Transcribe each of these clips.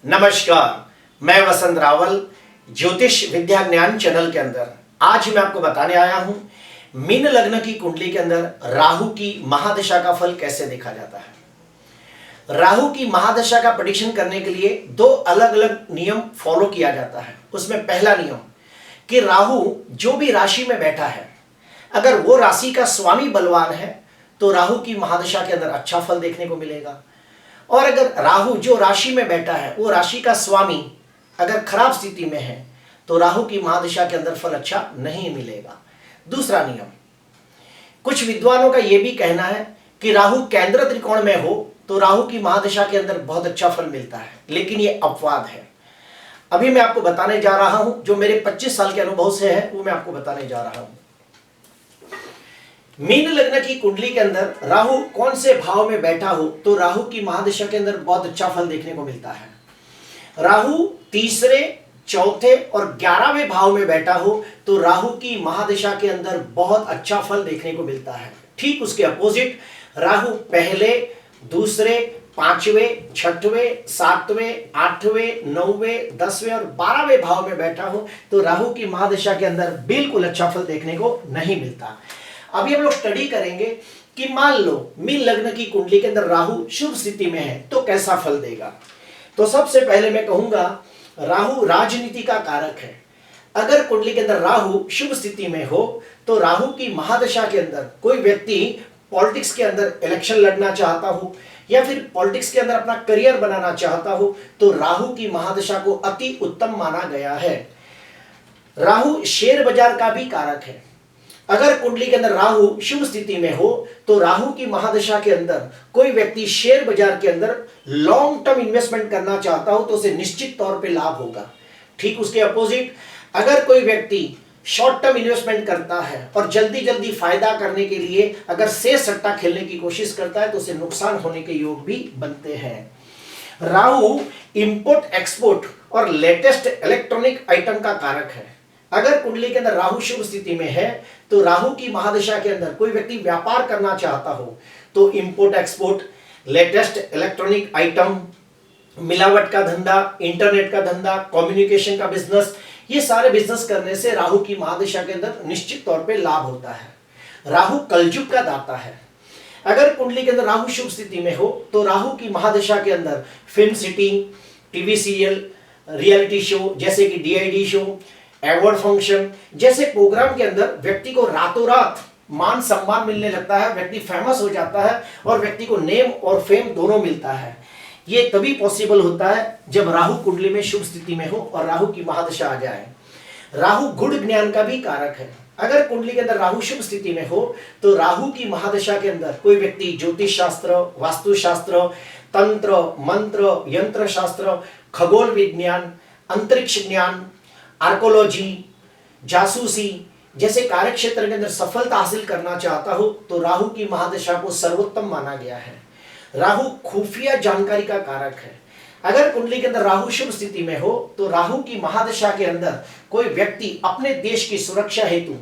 नमस्कार, मैं वसंत रावल ज्योतिष विद्या ज्ञान चैनल के अंदर आज मैं आपको बताने आया हूं मीन लग्न की कुंडली के अंदर राहु की महादशा का फल कैसे देखा जाता है। राहु की महादशा का प्रेडिक्शन करने के लिए दो अलग अलग नियम फॉलो किया जाता है। उसमें पहला नियम कि राहु जो भी राशि में बैठा है, अगर वो राशि का स्वामी बलवान है तो राहु की महादशा के अंदर अच्छा फल देखने को मिलेगा, और अगर राहु जो राशि में बैठा है वो राशि का स्वामी अगर खराब स्थिति में है तो राहु की महादशा के अंदर फल अच्छा नहीं मिलेगा। दूसरा नियम, कुछ विद्वानों का यह भी कहना है कि राहु केंद्र त्रिकोण में हो तो राहु की महादशा के अंदर बहुत अच्छा फल मिलता है, लेकिन यह अपवाद है। अभी मैं आपको बताने जा रहा हूं, जो मेरे 25 साल के अनुभव से है वो मैं आपको बताने जा रहा हूं। मीन लग्न की कुंडली के अंदर राहु कौन से भाव में बैठा हो तो राहु की महादशा के अंदर बहुत अच्छा फल देखने को मिलता है। राहु तीसरे, चौथे और 11वें भाव में बैठा हो तो राहु की महादशा के अंदर बहुत अच्छा फल देखने को मिलता है। ठीक उसके अपोजिट राहु पहले, दूसरे, 5वें, 6वें, 7वें, 8वें, 9वें, 10वें और 12वें भाव में बैठा हो तो राहु की महादशा के अंदर बिल्कुल अच्छा फल देखने को नहीं मिलता। अभी हम लोग स्टडी करेंगे कि मान लो मीन लग्न की कुंडली के अंदर राहु शुभ स्थिति में है तो कैसा फल देगा। तो सबसे पहले मैं कहूंगा राहु राजनीति का कारक है। अगर कुंडली के अंदर राहु शुभ स्थिति में हो तो राहु की महादशा के अंदर कोई व्यक्ति पॉलिटिक्स के अंदर इलेक्शन लड़ना चाहता हो या फिर पॉलिटिक्स के अंदर अपना करियर बनाना चाहता हो तो राहु की महादशा को अति उत्तम माना गया है। राहु शेयर बाजार का भी कारक है। अगर कुंडली के अंदर राहु शुभ स्थिति में हो तो राहु की महादशा के अंदर कोई व्यक्ति शेयर बाजार के अंदर लॉन्ग टर्म इन्वेस्टमेंट करना चाहता हो तो उसे निश्चित तौर पे लाभ होगा। ठीक उसके अपोजिट अगर कोई व्यक्ति शॉर्ट टर्म इन्वेस्टमेंट करता है और जल्दी जल्दी फायदा करने के लिए अगर शेयर सट्टा खेलने की कोशिश करता है तो उसे नुकसान होने के योग भी बनते हैं। राहु इंपोर्ट एक्सपोर्ट और लेटेस्ट इलेक्ट्रॉनिक आइटम का कारक है। अगर कुंडली के अंदर राहु शुभ स्थिति में है तो राहु की महादशा के अंदर कोई व्यक्ति व्यापार करना चाहता हो तो import export, latest electronic item, मिलावट का धंधा, इंटरनेट का धंधा, कम्युनिकेशन का बिजनेस, ये सारे बिजनेस करने से राहु की महादशा के अंदर निश्चित तौर पे लाभ होता है। राहु कलयुग का दाता है। अगर कुंडली के अंदर राहु शुभ स्थिति में हो तो राहु की महादशा के अंदर film city, TV serial, reality show जैसे कि डीआईडी शो, अवार्ड फंक्शन जैसे प्रोग्राम के अंदर व्यक्ति को रातों रात मान सम्मान मिलने लगता है, व्यक्ति फेमस हो जाता है और व्यक्ति को नेम और फेम दोनों मिलता है। ये तभी पॉसिबल होता है जब राहु कुंडली में शुभ स्थिति में हो और राहु की महादशा आ जाए। राहु गुड़ ज्ञान का भी कारक है। अगर कुंडली के अंदर राहु शुभ स्थिति में हो तो राहु की महादशा के अंदर कोई व्यक्ति ज्योतिष शास्त्र, वास्तु शास्त्र, तंत्र, मंत्र, यंत्र शास्त्र, खगोल विज्ञान, अंतरिक्ष ज्ञान, आर्कोलॉजी, जासूसी जैसे कार्य क्षेत्र के अंदर सफलता हासिल करना चाहता हो तो राहु की महादशा को सर्वोत्तम माना गया है। राहु खुफिया जानकारी का कारक है। अगर कुंडली के अंदर राहु शुभ स्थिति में हो तो राहु की महादशा के अंदर कोई व्यक्ति अपने देश की सुरक्षा हेतु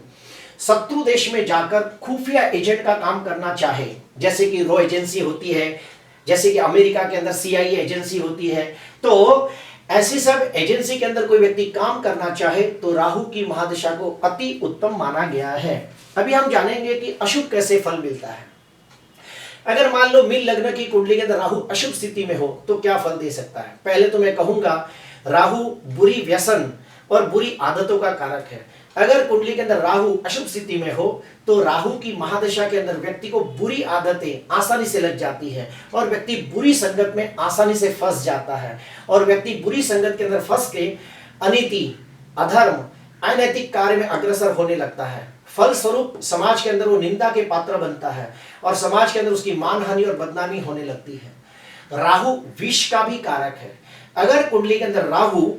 शत्रु देश में जाकर खुफिया एजेंट का काम करना चाहे, जैसे कि रॉ एजेंसी होती है, जैसे कि अमेरिका के अंदर CIA एजेंसी होती है, तो ऐसी सब एजेंसी के अंदर कोई व्यक्ति काम करना चाहे तो राहु की महादशा को अति उत्तम माना गया है। अभी हम जानेंगे कि अशुभ कैसे फल मिलता है। अगर मान लो मीन लग्न की कुंडली के अंदर राहु अशुभ स्थिति में हो तो क्या फल दे सकता है। पहले तो मैं कहूंगा राहु बुरी व्यसन और बुरी आदतों का कारक है। अगर कुंडली के अंदर राहु अशुभ स्थिति में हो तो राहु की महादशा के अंदर व्यक्ति को बुरी आदतें आसानी से लग जाती है और व्यक्ति बुरी संगत में आसानी से फंस जाता है और व्यक्ति बुरी संगत के अंदर फंस के अनीति, अधर्म, अनैतिक कार्य में अग्रसर होने लगता है। फलस्वरूप समाज के अंदर वो निंदा के पात्र बनता है और समाज के अंदर उसकी मानहानि और बदनामी होने लगती है। राहु विष का भी कारक है। अगर कुंडली के अंदर राहु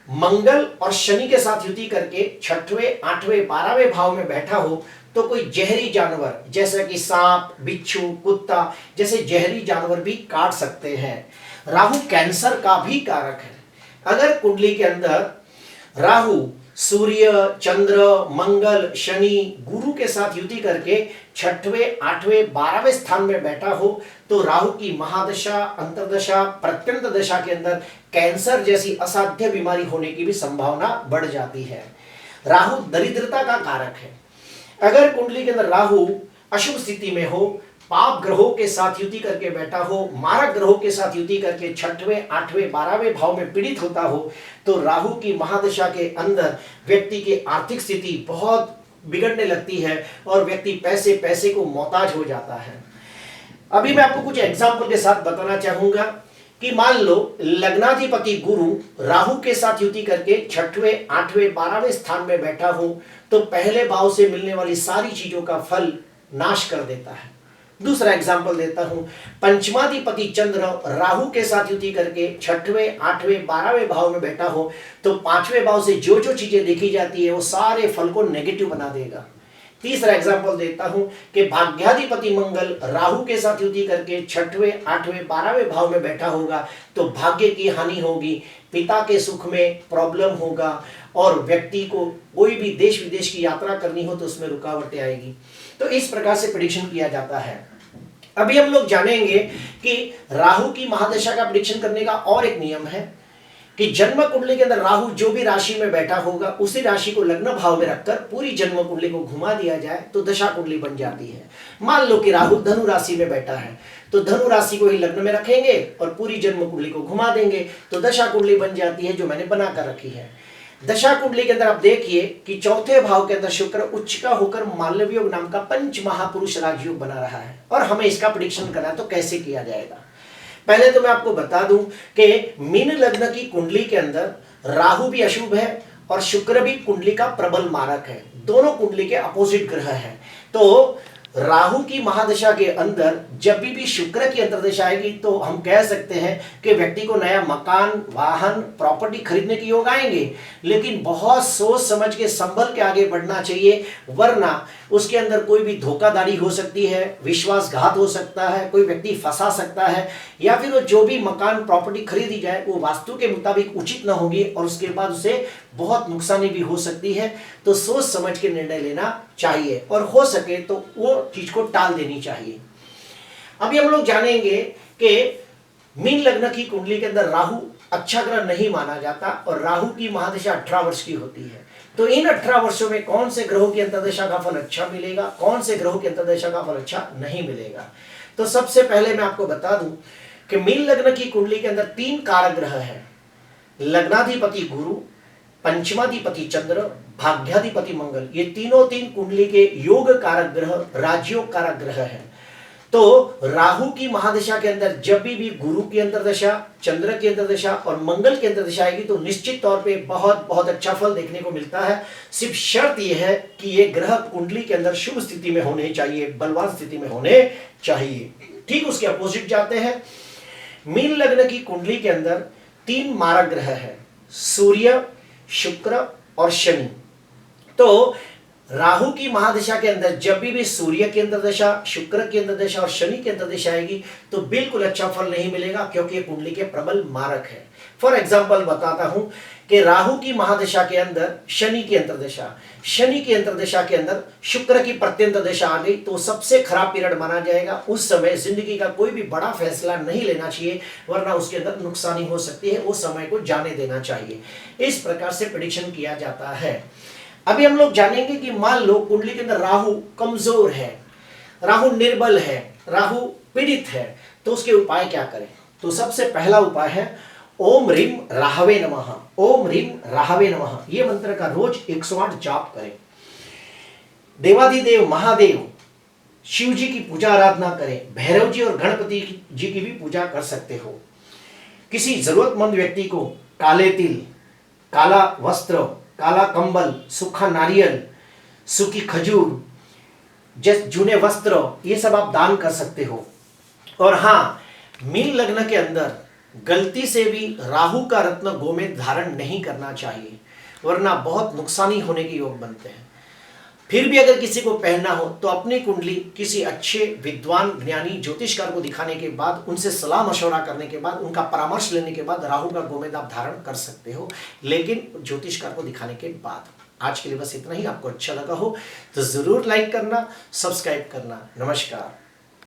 मंगल और शनि के साथ युति करके 6वें, 8वें, 12वें भाव में बैठा हो तो कोई जहरी जानवर जैसे कि सांप, बिच्छू, कुत्ता जैसे जहरी जानवर भी काट सकते हैं। राहु कैंसर का भी कारक है। अगर कुंडली के अंदर राहु सूर्य, चंद्र, मंगल, शनि, गुरु के साथ युति करके 6वें, 8वें, 12वें स्थान में बैठा हो तो राहु की महादशा, अंतर्दशा, प्रत्यंत दशा के अंदर कैंसर जैसी असाध्य बीमारी होने की भी संभावना बढ़ जाती है। राहु दरिद्रता का कारक है। अगर कुंडली के अंदर राहु अशुभ स्थिति में हो, पाप ग्रहों के साथ युति करके बैठा हो, मारक ग्रहों के साथ युति करके 6वें, 8वें, 12वें भाव में पीड़ित होता हो तो राहु की महादशा के अंदर व्यक्ति की आर्थिक स्थिति बहुत बिगड़ने लगती है और व्यक्ति पैसे को मोहताज हो जाता है। अभी मैं आपको कुछ एग्जाम्पल के साथ बताना चाहूंगा कि मान लो लग्नाधिपति गुरु राहु के साथ युति करके 6वें, 8वें, 12वें स्थान में बैठा हो तो पहले भाव से मिलने वाली सारी चीजों का फल नाश कर देता है। दूसरा एग्जाम्पल देता हूं, पंचमाधिपति चंद्र राहु के साथ युति करके 6वें, 8वें, 12वें भाव में बैठा हो तो 5वें भाव से जो जो चीजें देखी जाती है वो सारे फल को नेगेटिव बना देगा। तीसरा एग्जाम्पल देता हूं कि भाग्याधिपति मंगल राहु के साथ युति करके 6वें, 8वें, 12वें भाव में बैठा होगा तो भाग्य की हानि होगी, पिता के सुख में प्रॉब्लम होगा और व्यक्ति को कोई भी देश विदेश की यात्रा करनी हो तो उसमें रुकावटें आएगी। तो इस प्रकार से प्रेडिक्शन किया जाता है। अभी हम लोग जानेंगे कि राहु की महादशा का प्रेडिक्शन करने का और एक नियम है कि जन्म कुंडली के अंदर राहु जो भी राशि में बैठा होगा उसी राशि को लग्न भाव में रखकर पूरी जन्म कुंडली को घुमा दिया जाए तो दशा कुंडली बन जाती है। मान लो कि राहु धनु राशि में बैठा है तो धनु राशि को ही लग्न में रखेंगे और पूरी जन्म कुंडली को घुमा देंगे तो दशा कुंडली बन जाती है जो मैंने बना कर रखी है। दशा कुंडली के अंदर आप देखिए कि चौथे भाव के अंदर शुक्र उच्च का होकर मालव योग नाम का पंच महापुरुष राजयोग बना रहा है और हमें इसका प्रेडिक्शन करना है तो कैसे किया जाएगा। पहले तो मैं आपको बता दूं कि मीन लग्न की कुंडली के अंदर राहु भी अशुभ है और शुक्र भी कुंडली का प्रबल मारक है, दोनों कुंडली के अपोजिट ग्रह हैं। तो राहु की महादशा के अंदर जब भी शुक्र की अंतर्दशा आएगी तो हम कह सकते हैं कि व्यक्ति को नया मकान, वाहन, प्रॉपर्टी खरीदने की योग आएंगे, लेकिन बहुत सोच समझ के संभल के आगे बढ़ना चाहिए, वरना उसके अंदर कोई भी धोखाधड़ी हो सकती है, विश्वासघात हो सकता है, कोई व्यक्ति फंसा सकता है या फिर वो जो भी मकान प्रॉपर्टी खरीदी जाए वो वास्तु के मुताबिक उचित न होगी और उसके बाद उसे बहुत नुकसानी भी हो सकती है। तो सोच समझ के निर्णय लेना चाहिए और हो सके तो वो चीज को टाल देनी चाहिए। अभी हम लोग जानेंगे कि मीन लग्न की कुंडली के अंदर राहु अच्छा ग्रह नहीं माना जाता और राहु की महादशा 18 वर्ष की होती है। तो इन 18 वर्षों में कौन से ग्रहों की अंतर्दशा का फल अच्छा मिलेगा, कौन से ग्रहों की अंतर्दशा का फल अच्छा नहीं मिलेगा। तो सबसे पहले मैं आपको बता दूं कि मीन लग्न की कुंडली के अंदर 3 कारक ग्रह हैं, लग्नाधिपति गुरु, पंचमाधिपति चंद्र, भाग्याधिपति मंगल। ये तीनों कुंडली के योग कारक ग्रह, राजयोग कारक ग्रह हैं। तो राहु की महादशा के अंदर जब भी गुरु की अंतर्दशा, चंद्र की अंतर्दशा और मंगल की अंतर्दशा आएगी तो निश्चित तौर पे बहुत बहुत अच्छा फल देखने को मिलता है। सिर्फ शर्त यह है कि ये ग्रह कुंडली के अंदर शुभ स्थिति में होने चाहिए, बलवान स्थिति में होने चाहिए। ठीक उसके अपोजिट जाते हैं। मीन लग्न की कुंडली के अंदर 3 मारक ग्रह है, सूर्य, शुक्र और शनि। तो राहु की महादशा के अंदर जब भी सूर्य की अंतर्दशा, शुक्र की अंतर्दशा और शनि की अंतर्दशा आएगी तो बिल्कुल अच्छा फल नहीं मिलेगा क्योंकि ये कुंडली के प्रबल मारक है। फॉर एग्जांपल बताता हूं कि राहु की महादशा के अंदर शनि की अंतर्दशा, शनि की अंतर्दशा के अंदर शुक्र की प्रत्यंत दशा आ गई तो सबसे खराब पीरियड माना जाएगा। उस समय जिंदगी का कोई भी बड़ा फैसला नहीं लेना चाहिए वरना उसके अंदर नुकसानी हो सकती है, उस समय को जाने देना चाहिए। इस प्रकार से प्रेडिक्शन किया जाता है। अभी हम लोग जानेंगे कि मान लो कुंडली के अंदर राहु कमजोर है, राहु निर्बल है, राहु पीड़ित है, तो उसके उपाय क्या करें। तो सबसे पहला उपाय है ओम ह्रीम राहवे नमः, ओम ह्रीम राहवे नमः। ये मंत्र का रोज 108 जाप करें। देवाधिदेव महादेव शिव जी की पूजा आराधना करें, भैरव जी और गणपति जी की भी पूजा कर सकते हो। किसी जरूरतमंद व्यक्ति को काले तिल, काला वस्त्र, काला कंबल, सूखा नारियल, सूखी खजूर, जूने वस्त्र, ये सब आप दान कर सकते हो। और हाँ, मीन लग्न के अंदर गलती से भी राहु का रत्न गोमेद धारण नहीं करना चाहिए वरना बहुत नुकसानी होने के योग बनते हैं। फिर भी अगर किसी को पहनना हो तो अपनी कुंडली किसी अच्छे विद्वान ज्ञानी ज्योतिषकार को दिखाने के बाद, उनसे सलाह मशवरा करने के बाद, उनका परामर्श लेने के बाद राहु का गोमेद आप धारण कर सकते हो, लेकिन ज्योतिषकार को दिखाने के बाद। आज के लिए बस इतना ही। आपको अच्छा लगा हो तो जरूर लाइक करना, सब्सक्राइब करना। नमस्कार।